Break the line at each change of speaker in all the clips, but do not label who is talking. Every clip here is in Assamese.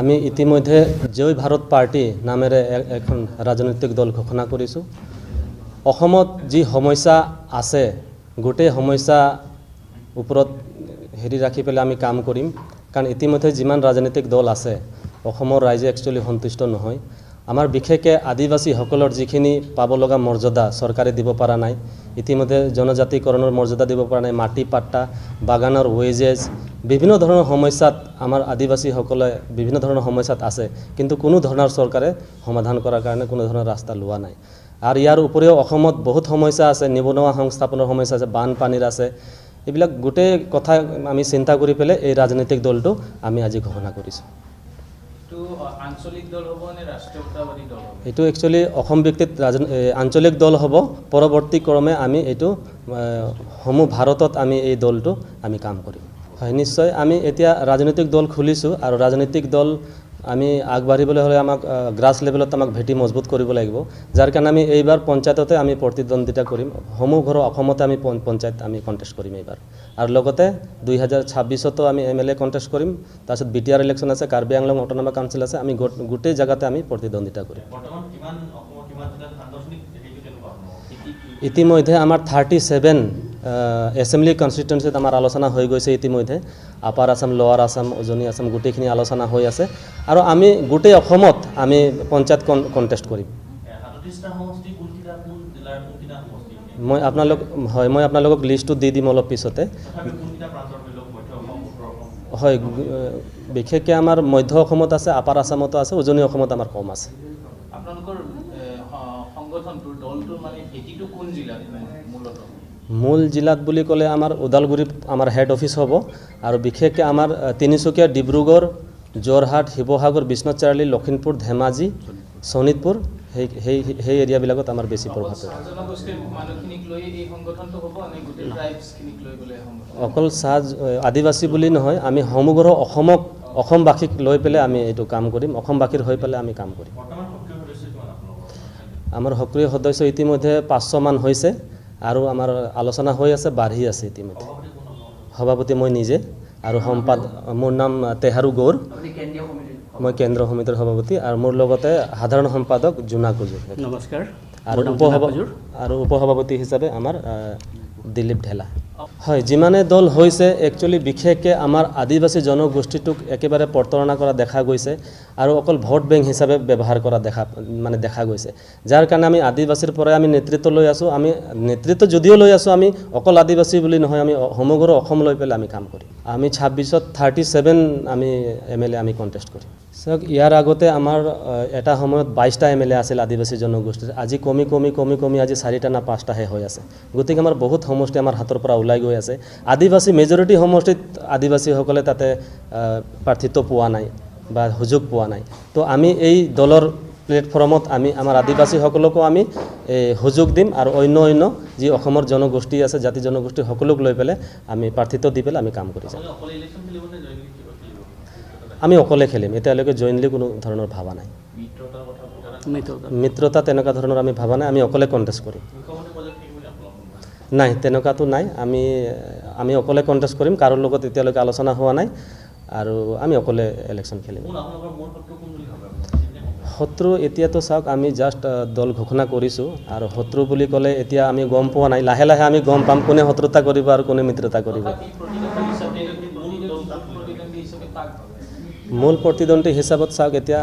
আমি ইতিমধ্যে জয় ভাৰত পাৰ্টি নামেৰে এখন ৰাজনৈতিক দল ঘোষণা কৰিছোঁ। অসমত যি সমস্যা আছে গোটেই সমস্যা ওপৰত হেৰি ৰাখি পেলাই আমি কাম কৰিম, কাৰণ ইতিমধ্যে যিমান ৰাজনৈতিক দল আছে অসমৰ ৰাইজে একচুৱেলি সন্তুষ্ট নহয়। আমাৰ বিশেষকৈ আদিবাসীসকলৰ যিখিনি পাব লগা মৰ্যাদা চৰকাৰে দিব পৰা নাই, ইতিমধ্যে জনজাতিকৰণৰ মৰ্যাদা দিব পৰা নাই, মাটি পাট্টা, বাগানৰ ৱেজেছ, বিভিন্ন ধৰণৰ সমস্যাত আমাৰ আদিবাসীসকলে বিভিন্ন ধৰণৰ সমস্যাত আছে, কিন্তু কোনো ধৰণৰ চৰকাৰে সমাধান কৰাৰ কাৰণে কোনো ধৰণৰ ৰাস্তা লোৱা নাই। আৰু ইয়াৰ উপৰিও অসমত বহুত সমস্যা আছে, নিবনুৱা সংস্থাপনৰ সমস্যা আছে, বানপানীৰ আছে। এইবিলাক গোটেই কথা আমি চিন্তা কৰি পেলাই এই ৰাজনৈতিক দলটো আমি আজি ঘোষণা কৰিছোঁ। এইটো একচুৱেলি অসম ভিত্তিক আঞ্চলিক দল হ'ব। পৰৱৰ্তী ক্ৰমে আমি এইটো সমূহ ভাৰতত আমি এই দলটো আমি কাম কৰিম। হয়, নিশ্চয় আমি এতিয়া ৰাজনৈতিক দল খুলিছোঁ, আৰু ৰাজনৈতিক দল আমি আগবাঢ়িবলৈ হ'লে আমাক গ্ৰাছ লেভেলত আমাক ভেটি মজবুত কৰিব লাগিব। যাৰ কাৰণে আমি এইবাৰ পঞ্চায়ততে আমি প্ৰতিদ্বন্দ্বিতা কৰিম। সমূহ ঘৰৰ অসমতে আমি পঞ্চায়ত আমি কণ্টেষ্ট কৰিম এইবাৰ, আৰু লগতে 2026তো আমি MLA কণ্টেষ্ট কৰিম। তাৰপিছত BTR ইলেকশ্যন আছে, কাৰ্বি আংলং অট'নমাছ কাউন্সিল আছে, আমি গোটেই জেগাতে আমি প্ৰতিদ্বন্দ্বিতা কৰিম। ইতিমধ্যে আমাৰ 37 এছেম্বলি কনষ্টিটুৱেঞ্চিত আমাৰ আলোচনা হৈ গৈছে। ইতিমধ্যে আপাৰ আছাম, লোৱাৰ আছাম, উজনি আছাম গোটেইখিনি আলোচনা হৈ আছে, আৰু আমি গোটেই অসমত আমি পঞ্চায়ত কণ্টেষ্ট কৰিম। মই আপোনালোকক লিষ্টটো দি দিম অলপ পিছতে। হয়, বিশেষকৈ আমাৰ মধ্য অসমত আছে, আপাৰ আছামতো আছে, উজনি অসমত আমাৰ কম আছে। মূল জিলাত বুলি ক'লে আমাৰ ওদালগুৰিত আমাৰ হেড অফিচ হ'ব, আৰু বিশেষকৈ আমাৰ তিনিচুকীয়া, ডিব্ৰুগড়, যোৰহাট, শিৱসাগৰ, বিশ্বনাথ চাৰিআলি, লখিমপুৰ, ধেমাজি, শোণিতপুৰ, সেই এৰিয়াবিলাকত আমাৰ বেছি প্ৰভাৱ পৰে। অকল আদিবাসী বুলি নহয়, আমি সমগ্ৰ অসমবাসীক লৈ পেলাই আমি এইটো কাম কৰিম, অসমবাসীৰ হৈ পেলাই আমি কাম কৰিম। আমাৰ সক্ৰিয় সদস্য ইতিমধ্যে 500 মান হৈছে, আৰু আমাৰ আলোচনা হৈ আছে, বাঢ়ি আছে ইতিমধ্যে। সভাপতি মই নিজে, আৰু মোৰ নাম তেহাৰু গৌৰ, মই কেন্দ্ৰীয় সমিতিৰ সভাপতি, আৰু মোৰ লগতে সাধাৰণ সম্পাদক জোনা কুজুৰ।
নমস্কাৰ।
আৰু উপসভাপতি হিচাপে আমাৰ দিলীপ ঢেলা। হয়, যিমানে দল হৈছে একচুৱেলি বিশেষকৈ আমাৰ আদিবাসী জনগোষ্ঠীটোক একেবাৰে প্ৰতাৰণা কৰা দেখা গৈছে, আৰু অকল ভোট বেংক হিচাপে ব্যৱহাৰ কৰা দেখা গৈছে। যাৰ কাৰণে আমি আদিবাসীৰ পৰাই আমি নেতৃত্ব লৈ আছোঁ। আমি নেতৃত্ব যদিও লৈ আছোঁ, আমি অকল আদিবাসী বুলি নহয়, আমি সমগ্ৰ অসম লৈ পেলাই আমি কাম কৰিম। আমি 26ত 37 আমি MLA আমি কণ্টেষ্ট কৰিম। চাওক, ইয়াৰ আগতে আমাৰ এটা সময়ত 22টা MLA আছিল আদিবাসী জনগোষ্ঠীৰ। আজি কমি আজি 4টা না 5টাহে হৈ আছে। গতিকে আমাৰ বহুত সমষ্টি আমাৰ হাতৰ পৰা ওলাই গৈ আছে। আদিবাসী মেজৰিটি সমষ্টিত আদিবাসীসকলে তাতে প্ৰাৰ্থিত্ব পোৱা নাই বা সুযোগ পোৱা নাই। তো আমি এই দলৰ প্লেটফৰ্মত আমি আমাৰ আদিবাসীসকলকো আমি সুযোগ দিম, আৰু অন্য যি অসমৰ জনগোষ্ঠী আছে, জাতি জনগোষ্ঠী সকলোক লৈ পেলাই আমি প্ৰাৰ্থিত্ব দি পেলাই আমি কাম কৰি যাম। আমি অকলে খেলিম, এতিয়ালৈকে জইনলি কোনো ধৰণৰ ভাবা নাই। মিত্ৰতা তেনেকুৱা ধৰণৰ আমি ভাবা নাই, আমি অকলে কণ্টেষ্ট কৰিম। নাই, তেনেকুৱাতো নাই। আমি অকলে কণ্টেষ্ট কৰিম, কাৰোৰ লগত এতিয়ালৈকে আলোচনা হোৱা নাই, আৰু আমি অকলে ইলেকশ্যন খেলিম। শত্ৰু এতিয়াতো চাওক, আমি জাষ্ট দল ঘোষণা কৰিছোঁ, আৰু শত্ৰু বুলি ক'লে এতিয়া আমি গম পোৱা নাই। লাহে লাহে আমি গম পাম কোনে শত্ৰুতা কৰিব আৰু কোনে মিত্ৰতা কৰিব। মূল প্ৰতিদ্বন্দ্বী হিচাপত চাওক, এতিয়া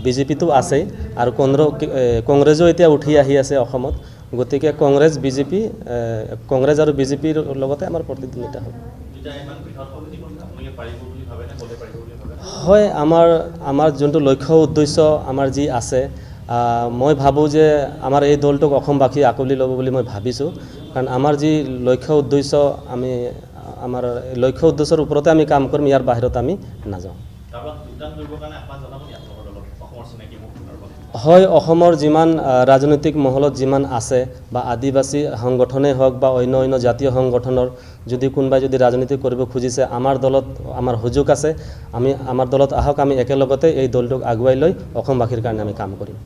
BJPটো আছেই, আৰু কংগ্ৰেছো এতিয়া উঠি আহি আছে অসমত। গতিকে কংগ্ৰেছ আৰু BJPৰ লগতে আমাৰ প্ৰতিদ্বন্দ্বিতা হ'ব। হয়, আমাৰ যোনটো লক্ষ্য উদ্দেশ্য আমাৰ যি আছে, মই ভাবোঁ যে আমাৰ এই দলটোক অসমবাসী আঁকোৱালি ল'ব বুলি মই ভাবিছোঁ। কাৰণ আমাৰ যি লক্ষ্য উদ্দেশ্য, আমাৰ লক্ষ্য উদ্দেশ্যৰ ওপৰতে আমি কাম কৰিম, ইয়াৰ বাহিৰত আমি নাযাওঁ। হয়, অসমৰ যিমান ৰাজনৈতিক মহলত যিমান আছে, বা আদিবাসী সংগঠনেই হওক বা অন্য জাতীয় সংগঠনৰ যদি কোনোবাই ৰাজনীতি কৰিব খুজিছে, আমাৰ দলত আমাৰ সুযোগ আছে। আমাৰ দলত আহক, আমি একেলগতে এই দলটোক আগুৱাই লৈ অসমবাসীৰ কাৰণে আমি কাম কৰিম।